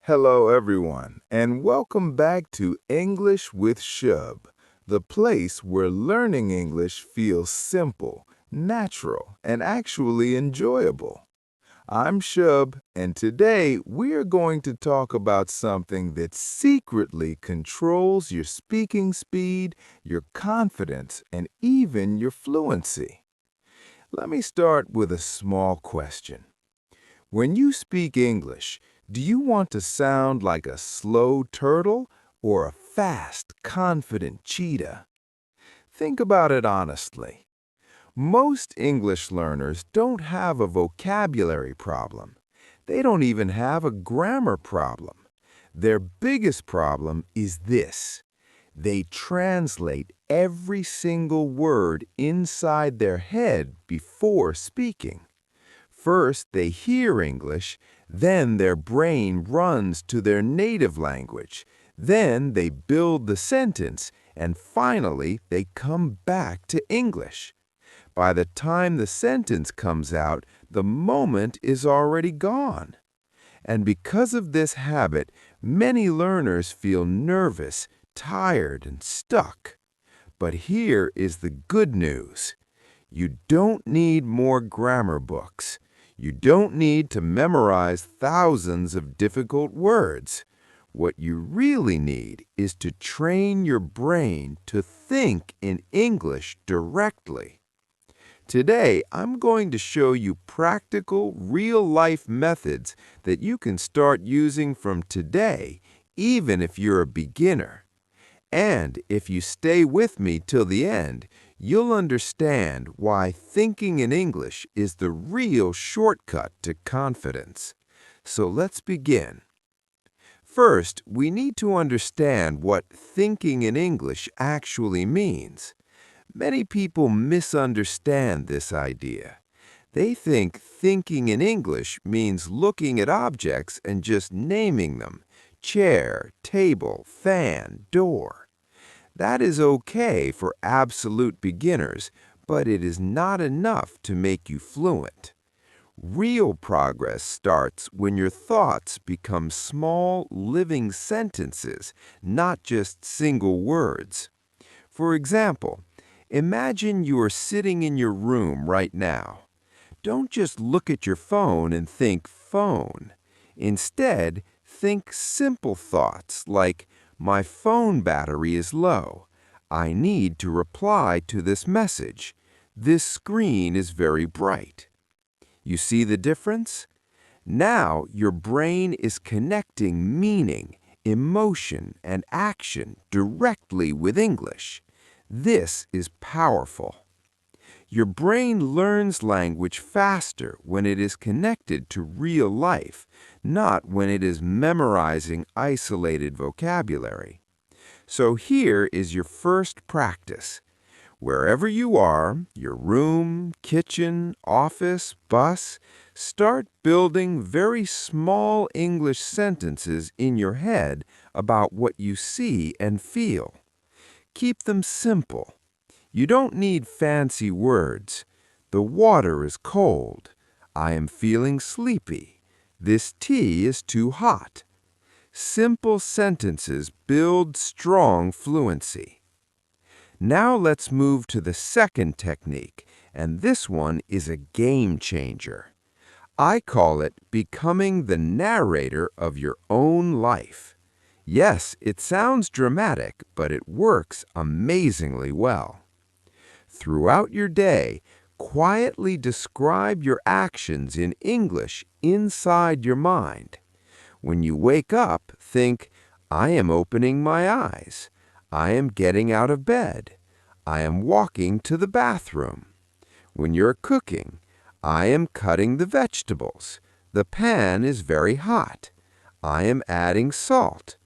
Hello, everyone, and welcome back to English with Shubh, the place where learning English feels simple, natural, and actually enjoyable. I'm Shubh, and today we are going to talk about something that secretly controls your speaking speed, your confidence, and even your fluency. Let me start with a small question. When you speak English, do you want to sound like a slow turtle or a fast, confident cheetah? Think about it honestly. Most English learners don't have a vocabulary problem. They don't even have a grammar problem. Their biggest problem is this. They translate every single word inside their head before speaking. First, they hear English, then their brain runs to their native language. Then they build the sentence, and finally, they come back to English. By the time the sentence comes out, the moment is already gone. And because of this habit, many learners feel nervous, tired, and stuck. But here is the good news. You don't need more grammar books. You don't need to memorize thousands of difficult words. What you really need is to train your brain to think in English directly. Today, I'm going to show you practical, real-life methods that you can start using from today, even if you're a beginner. And if you stay with me till the end, you'll understand why thinking in English is the real shortcut to confidence. So let's begin. First, we need to understand what thinking in English actually means. Many people misunderstand this idea. They think thinking in English means looking at objects and just naming them: chair, table, fan, door. That is okay for absolute beginners, but it is not enough to make you fluent. Real progress starts when your thoughts become small, living sentences, not just single words. For example, imagine you are sitting in your room right now. Don't just look at your phone and think phone. Instead, think simple thoughts like, my phone battery is low. I need to reply to this message. This screen is very bright. You see the difference? Now your brain is connecting meaning, emotion, and action directly with English. This is powerful. Your brain learns language faster when it is connected to real life, not when it is memorizing isolated vocabulary. So here is your first practice. Wherever you are, your room, kitchen, office, bus, start building very small English sentences in your head about what you see and feel. Keep them simple. You don't need fancy words. The water is cold. I am feeling sleepy. This tea is too hot. Simple sentences build strong fluency. Now let's move to the second technique, and this one is a game changer. I call it becoming the narrator of your own life. Yes, it sounds dramatic, but it works amazingly well. Throughout your day, quietly describe your actions in English inside your mind. When you wake up, think, I am opening my eyes. I am getting out of bed. I am walking to the bathroom. When you're cooking, I am cutting the vegetables. The pan is very hot. I am adding salt.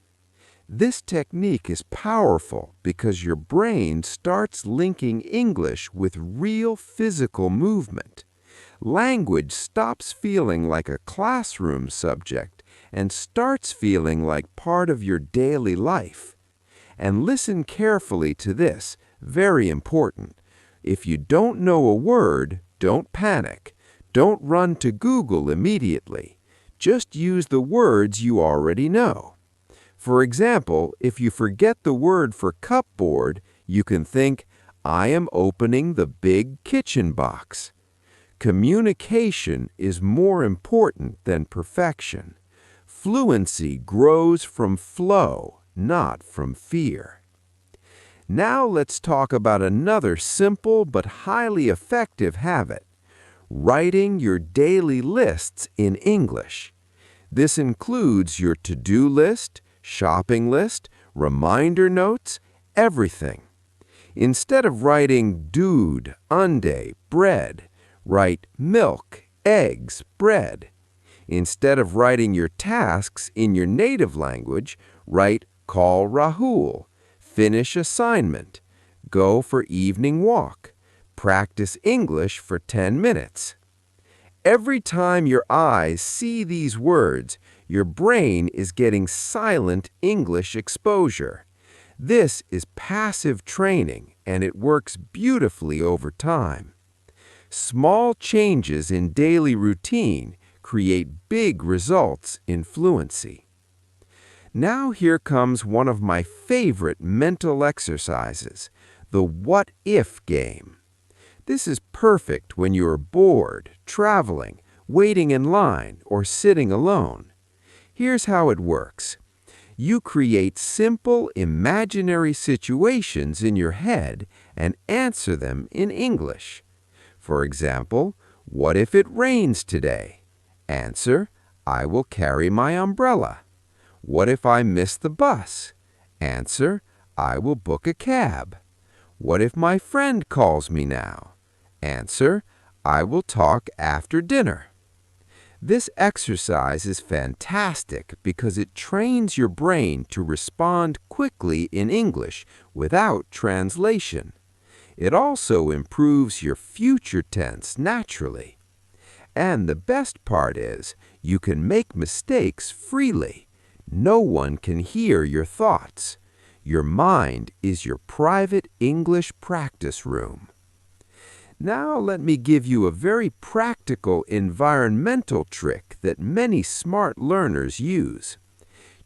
This technique is powerful because your brain starts linking English with real physical movement. Language stops feeling like a classroom subject and starts feeling like part of your daily life. And listen carefully to this, very important. If you don't know a word, don't panic. Don't run to Google immediately. Just use the words you already know. For example, if you forget the word for cupboard, you can think, I am opening the big kitchen box. Communication is more important than perfection. Fluency grows from flow, not from fear. Now let's talk about another simple but highly effective habit: writing your daily lists in English. This includes your to-do list, shopping list, reminder notes, everything. Instead of writing dude, unde, bread, write milk, eggs, bread. Instead of writing your tasks in your native language, write call Rahul, finish assignment, go for evening walk, practice English for 10 minutes. Every time your eyes see these words, your brain is getting silent English exposure. This is passive training, and it works beautifully over time. Small changes in daily routine create big results in fluency. Now here comes one of my favorite mental exercises, the what if game. This is perfect when you are bored, traveling, waiting in line, or sitting alone. Here's how it works. You create simple, imaginary situations in your head and answer them in English. For example, what if it rains today? Answer, I will carry my umbrella. What if I miss the bus? Answer, I will book a cab. What if my friend calls me now? Answer, I will talk after dinner. This exercise is fantastic because it trains your brain to respond quickly in English without translation. It also improves your future tense naturally. And the best part is, you can make mistakes freely. No one can hear your thoughts. Your mind is your private English practice room. Now let me give you a very practical environmental trick that many smart learners use.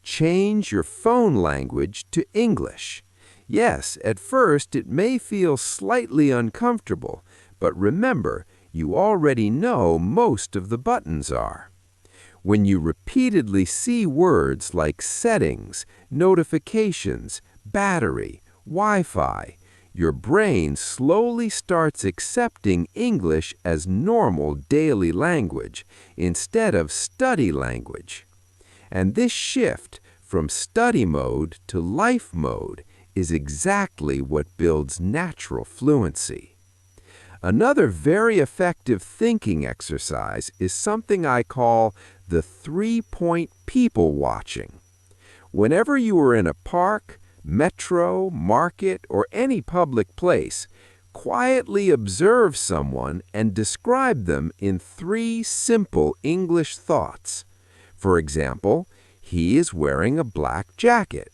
Change your phone language to English. Yes, at first it may feel slightly uncomfortable, but remember, you already know most of the buttons are. When you repeatedly see words like settings, notifications, battery, Wi-Fi, your brain slowly starts accepting English as normal daily language instead of study language. And this shift from study mode to life mode is exactly what builds natural fluency. Another very effective thinking exercise is something I call the 3-point people watching. Whenever you are in a park, metro, market, or any public place, quietly observe someone and describe them in 3 simple English thoughts. For example, he is wearing a black jacket.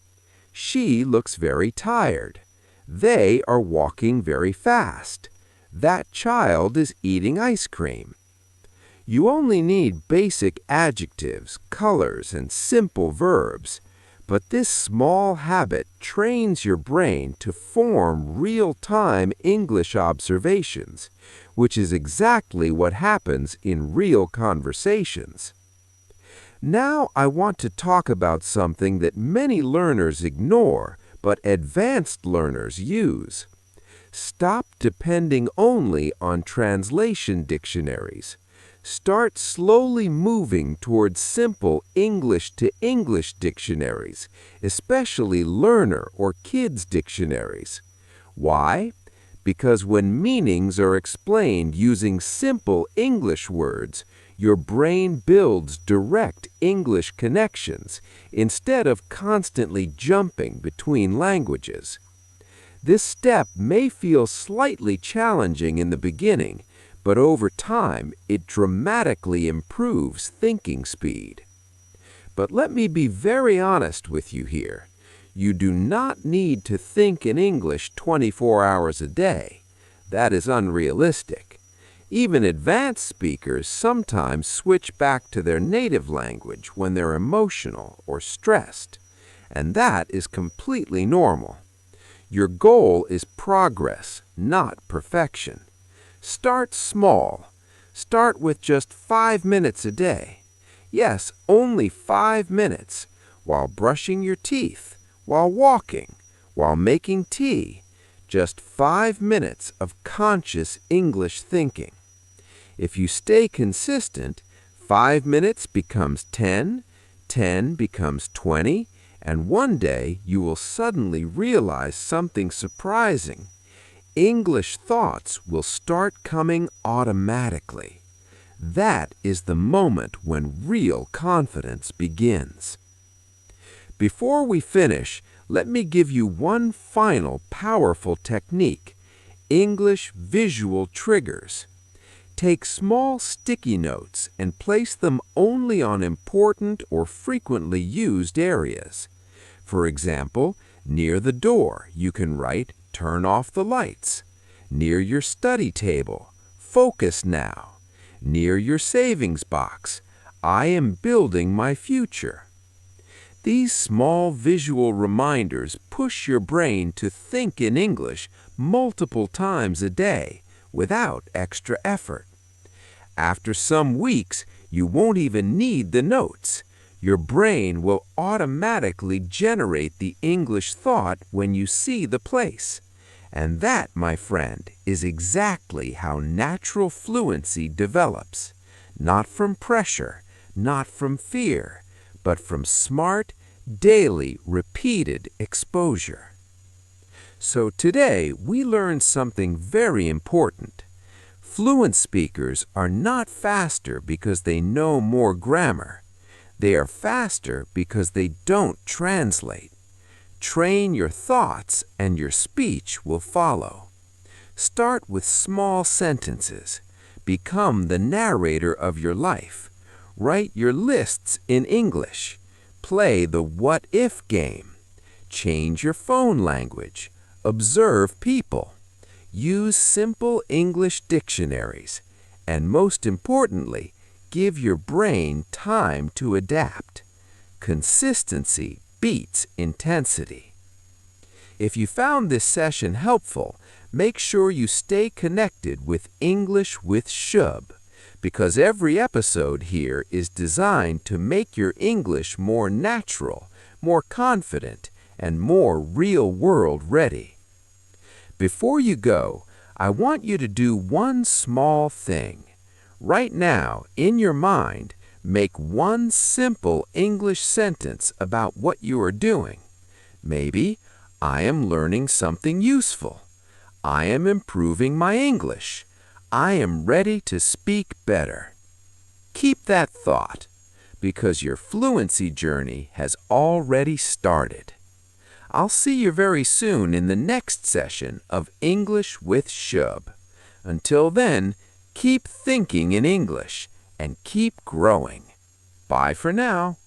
She looks very tired. They are walking very fast. That child is eating ice cream. You only need basic adjectives, colors, and simple verbs. But this small habit trains your brain to form real-time English observations, which is exactly what happens in real conversations. Now I want to talk about something that many learners ignore, but advanced learners use. Stop depending only on translation dictionaries. Start slowly moving towards simple English-to-English dictionaries, especially learner or kids' dictionaries. Why? Because when meanings are explained using simple English words, your brain builds direct English connections instead of constantly jumping between languages. This step may feel slightly challenging in the beginning, but over time, it dramatically improves thinking speed. But let me be very honest with you here. You do not need to think in English 24 hours a day. That is unrealistic. Even advanced speakers sometimes switch back to their native language when they're emotional or stressed, and that is completely normal. Your goal is progress, not perfection. Start small. Start with just 5 minutes a day. Yes, only 5 minutes, while brushing your teeth, while walking, while making tea. Just 5 minutes of conscious English thinking. If you stay consistent, 5 minutes becomes 10, 10 becomes 20, and one day you will suddenly realize something surprising. English thoughts will start coming automatically. That is the moment when real confidence begins. Before we finish, let me give you one final powerful technique: English visual triggers. Take small sticky notes and place them only on important or frequently used areas. For example, near the door, you can write, "Turn off the lights." Near your study table, "Focus now." Near your savings box, "I am building my future." These small visual reminders push your brain to think in English multiple times a day without extra effort. After some weeks, you won't even need the notes. Your brain will automatically generate the English thought when you see the place. And that, my friend, is exactly how natural fluency develops. Not from pressure, not from fear, but from smart, daily, repeated exposure. So today, we learned something very important. Fluent speakers are not faster because they know more grammar. They are faster because they don't translate. Train your thoughts and your speech will follow. Start with small sentences. Become the narrator of your life. Write your lists in English. Play the what-if game. Change your phone language. Observe people. Use simple English dictionaries. And most importantly, give your brain time to adapt. Consistency beats intensity. If you found this session helpful, make sure you stay connected with English with Shubh, because every episode here is designed to make your English more natural, more confident, and more real-world ready. Before you go, I want you to do one small thing. Right now, in your mind, make one simple English sentence about what you are doing. Maybe, "I am learning something useful." "I am improving my English." "I am ready to speak better." Keep that thought, because your fluency journey has already started. I'll see you very soon in the next session of English with Shubh. Until then, keep thinking in English and keep growing. Bye for now.